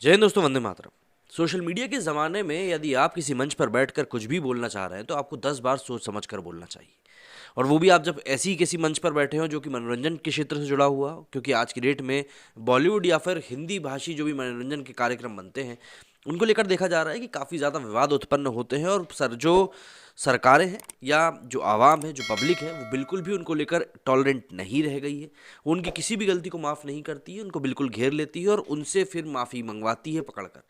जय हिंद दोस्तों, Vande Mataram. Social media के ज़माने में यदि आप किसी मंच पर बैठकर कुछ भी बोलना चाह रहे हैं तो आपको 10 बार सोच समझ कर बोलना चाहिए। और वो भी आप जब ऐसी ही किसी मंच पर बैठे हों जो कि मनोरंजन के क्षेत्र से जुड़ा हुआ हो, क्योंकि आज की डेट में बॉलीवुड या फिर हिंदी भाषी जो भी मनोरंजन के कार्यक्रम बनते हैं उनको लेकर देखा जा रहा है कि काफ़ी ज़्यादा विवाद उत्पन्न होते हैं। और जो सरकारें हैं या जो आवाम है, जो पब्लिक है, वो बिल्कुल भी उनको लेकर टॉलरेंट नहीं रह गई है। वो उनकी किसी भी गलती को माफ़ नहीं करती है, उनको बिल्कुल घेर लेती है और उनसे फिर माफ़ी मंगवाती है पकड़ कर।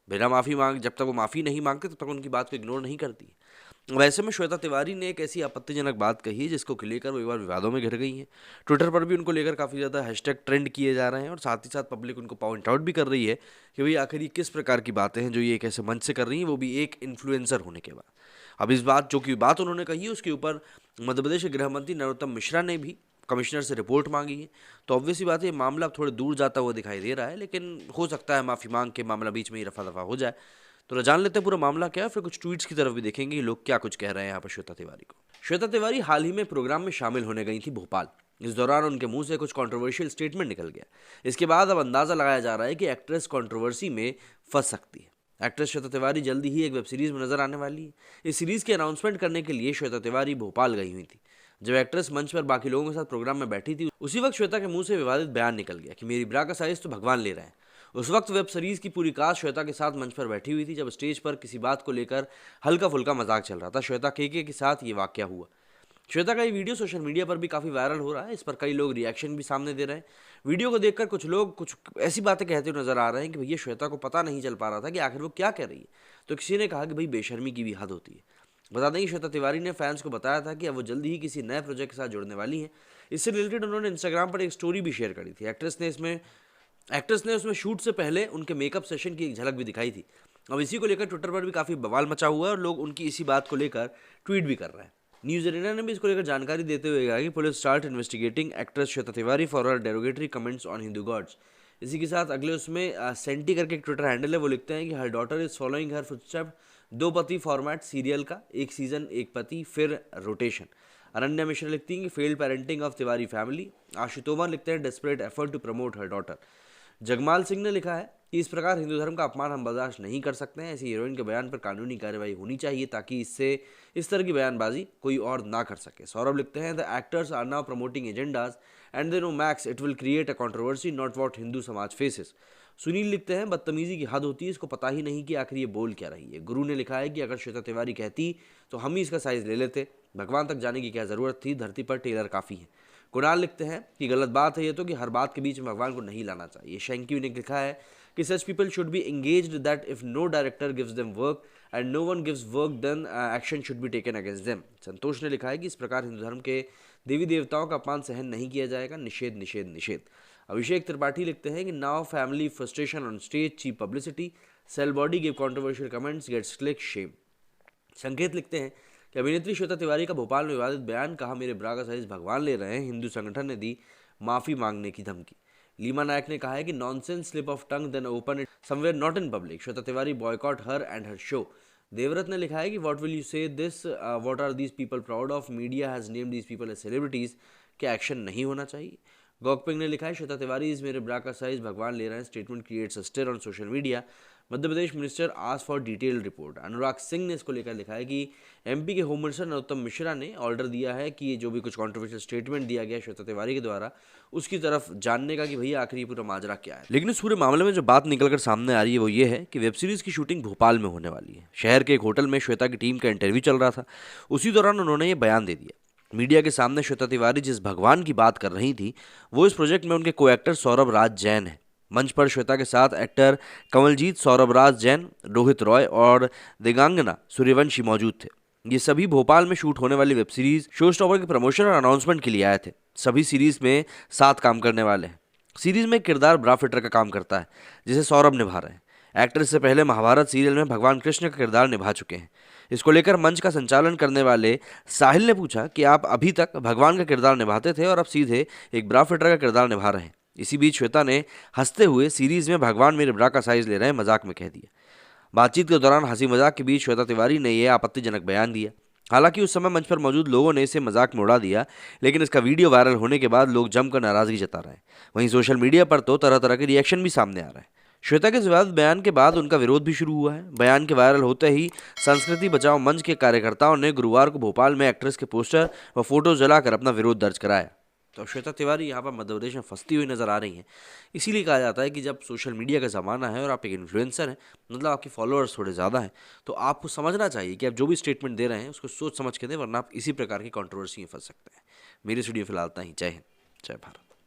बिना माफ़ी मांग जब तक वो माफ़ी नहीं मांगते तब तक उनकी बात को इग्नोर नहीं करती है। वैसे में श्वेता तिवारी ने एक ऐसी आपत्तिजनक बात कही है जिसको लेकर वो एक बार विवादों में घिर गई हैं। ट्विटर पर भी उनको लेकर काफ़ी ज़्यादा हैशटैग ट्रेंड किए जा रहे हैं और साथ ही साथ पब्लिक उनको पॉइंट आउट भी कर रही है कि भाई आखिर ये किस प्रकार की बातें हैं जो ये एक ऐसे मंच से कर रही हैं, वो भी एक इन्फ्लुएंसर होने के बाद। अब इस बात उन्होंने कही है उसके ऊपर मध्य प्रदेश के गृह मंत्री नरोत्तम मिश्रा ने भी कमिश्नर से रिपोर्ट मांगी है। तो ऑब्वियस सी बात है, ये मामला अब थोड़े दूर जाता हुआ दिखाई दे रहा है, लेकिन हो सकता है माफ़ी मांग के मामला बीच में ही रफा दफा हो जाए। तो जान लेते हैं पूरा मामला क्या है, फिर कुछ ट्वीट्स की तरफ भी देखेंगे लोग क्या कुछ कह रहे हैं यहाँ पर श्वेता तिवारी को। श्वेता तिवारी हाल ही में प्रोग्राम में शामिल होने गई थी भोपाल। इस दौरान उनके मुंह से कुछ कंट्रोवर्शियल स्टेटमेंट निकल गया। इसके बाद अब अंदाजा लगाया जा रहा है कि एक्ट्रेस कंट्रोवर्सी में फंस सकती है। एक्ट्रेस श्वेता तिवारी जल्दी ही एक वेब सीरीज में नजर आने वाली है। इस सीरीज की अनाउंसमेंट करने के लिए श्वेता तिवारी भोपाल गई हुई थी। जब एक्ट्रेस मंच पर बाकी लोगों के साथ प्रोग्राम में बैठी थी उसी वक्त श्वेता के मुंह से विवादित बयान निकल गया कि मेरी ब्रा का साइज तो भगवान ले रहे हैं। उस वक्त वेब सीरीज की पूरी कास्ट श्वेता के साथ मंच पर बैठी हुई थी जब स्टेज पर किसी बात को लेकर हल्का फुल्का मजाक चल रहा था। श्वेता के साथ ये वाकया हुआ। श्वेता का ये वीडियो सोशल मीडिया पर भी काफ़ी वायरल हो रहा है। इस पर कई लोग रिएक्शन भी सामने दे रहे हैं। वीडियो को देखकर कुछ लोग कुछ ऐसी बातें कहते हुए नजर आ रहे हैं कि भैया श्वेता को पता नहीं चल पा रहा था कि आखिर वो क्या कह रही है। तो किसी ने कहा कि भाई बेशर्मी की भी हद होती है। बता दें कि श्वेता तिवारी ने फैंस को बताया था कि अब वो जल्दी ही किसी नए प्रोजेक्ट के साथ जुड़ने वाली हैं। इससे रिलेटेड उन्होंने इंस्टाग्राम पर एक स्टोरी भी शेयर करी थी। एक्ट्रेस ने उसमें शूट से पहले उनके मेकअप सेशन की एक झलक भी दिखाई थी। अब इसी को लेकर ट्विटर पर भी काफ़ी बवाल मचा हुआ है और लोग उनकी इसी बात को लेकर ट्वीट भी कर रहे हैं। न्यूज एरीना ने भी इसको लेकर जानकारी देते हुए कहा कि police start investigating actress Shweta Tiwari for her derogatory comments on Hindu gods. इसी के साथ अगले उसमें सेंटी करके एक ट्विटर हैंडल है, वो लिखते हैं कि her daughter is following her footstep. Do Patti format serial का, एक सीजन एक पति फिर रोटेशन। अनन्या मिश्रा लिखती हैं कि failed parenting of Tiwari family. Ashu Tomar लिखते हैं desperate effort to promote her daughter. Jagmal Singh ने लिखा है कि इस प्रकार हिंदू धर्म का अपमान हम बर्दाश्त नहीं कर सकते हैं। ऐसी हीरोइन के बयान पर कानूनी कार्रवाई होनी चाहिए ताकि इससे इस तरह की बयानबाजी कोई और ना कर सके। सौरभ लिखते हैं the actors are now promoting agendas and they know makes it will create a controversy not what Hindu samaj faces. Sunil लिखते हैं बदतमीजी की हद होती है, इसको पता ही नहीं कि आखिर ये बोल क्या रही है। गुरु ने लिखा है कि अगर श्वेता तिवारी कहती तो हम ही इसका साइज ले लेते, भगवान तक जाने की क्या ज़रूरत थी, धरती पर टेलर काफ़ी है। कुणाल लिखते हैं कि गलत बात है ये तो कि हर बात के बीच में भगवान को नहीं लाना चाहिए। शैंकी ने लिखा है कि such people should be engaged that if no director gives them work and no one gives work then action should be taken against them. Santosh ने लिखा है कि इस प्रकार हिंदू धर्म के देवी देवताओं का अपमान सहन नहीं किया जाएगा, निषेध निषेध निषेध। अभिषेक त्रिपाठी लिखते हैं कि now family frustration on stage, cheap publicity, sell body give controversial comments, gets click, shame. Sanket लिखते हैं कि अभिनेत्री श्वेता तिवारी का भोपाल में विवादित बयान, कहा मेरे ब्रा का साइज भगवान ले रहे हैं, हिंदू संगठन ने दी माफी मांगने की धमकी। लीमा नायक ने कहा है कि nonsense slip of tongue then open it somewhere not in public, Shweta Tiwari boycott her and her show. Devvrat ने लिखा है कि what will you say this, what are these people proud of, media has named these people as celebrities, क्या action नहीं होना चाहिए। गॉकपिंग ने लिखा है श्वेता तिवारी इज मेरे ब्रा का साइज भगवान ले रहे हैं, statement creates a stir on social media, Madhya Pradesh minister ask for detailed report. Anurag Singh ने इसको लेकर लिखा है कि एमपी के होम मिनिस्टर नरोत्तम मिश्रा ने ऑर्डर दिया है कि ये जो भी कुछ कॉन्ट्रोवर्शियल स्टेटमेंट दिया गया श्वेता तिवारी के द्वारा उसकी तरफ जानने का कि भैया आखिर ये पूरा माजरा क्या है। लेकिन इस पूरे मामले में जो बात निकलकर सामने आ रही है वो ये है कि वेब सीरीज की शूटिंग भोपाल में होने वाली है। शहर के एक होटल में श्वेता की टीम का इंटरव्यू चल रहा था, उसी दौरान उन्होंने ये बयान दे दिया। मीडिया के सामने श्वेता तिवारी जिस भगवान की बात कर रही थी वो इस प्रोजेक्ट में उनके को एक्टर सौरभ राज जैन है। मंच पर श्वेता के साथ एक्टर कमलजीत, सौरभ राज जैन, रोहित रॉय और दिगांगना सूर्यवंशी मौजूद थे। ये सभी भोपाल में शूट होने वाली वेब सीरीज शो स्टॉपर के प्रमोशन और अनाउंसमेंट के लिए आए थे। सभी सीरीज में साथ काम करने वाले हैं। सीरीज में किरदार ब्रा फिटर का काम करता है जिसे सौरभ निभा रहे हैं। एक्टर इससे पहले महाभारत सीरियल में भगवान कृष्ण का किरदार निभा चुके हैं। इसको लेकर मंच का संचालन करने वाले साहिल ने पूछा कि आप अभी तक भगवान का किरदार निभाते थे और अब सीधे एक ब्रा फिटर का किरदार निभा रहे हैं। इसी बीच श्वेता ने हंसते हुए सीरीज में भगवान मेरे ब्रा का साइज ले रहे हैं मजाक में कह दिया। बातचीत के दौरान हंसी मजाक के बीच श्वेता तिवारी ने यह आपत्तिजनक बयान दिया। हालांकि उस समय मंच पर मौजूद लोगों ने इसे मजाक में उड़ा दिया, लेकिन इसका वीडियो वायरल होने के बाद लोग जमकर नाराजगी जता रहे हैं। वहीं सोशल मीडिया पर तो तरह तरह के रिएक्शन भी सामने आ रहे हैं। श्वेता के विवादित बयान के बाद उनका विरोध भी शुरू हुआ है। बयान के वायरल होते ही संस्कृति बचाओ मंच के कार्यकर्ताओं ने गुरुवार को भोपाल में एक्ट्रेस के पोस्टर व फोटो जलाकर अपना विरोध दर्ज कराया। तो श्वेता तिवारी यहाँ पर मध्य प्रदेश में फंसती हुई नजर आ रही हैं। इसीलिए कहा जाता है कि जब सोशल मीडिया का ज़माना है और आप एक इन्फ्लुएंसर हैं, मतलब आपके फॉलोअर्स थोड़े ज़्यादा हैं, तो आपको समझना चाहिए कि आप जो भी स्टेटमेंट दे रहे हैं उसको सोच समझ के दें, वरना आप इसी प्रकार की कंट्रोवर्सी में फंस सकते हैं। मेरी स्टूडियो फिलहाल इतना ही। जय हिंद, जय भारत।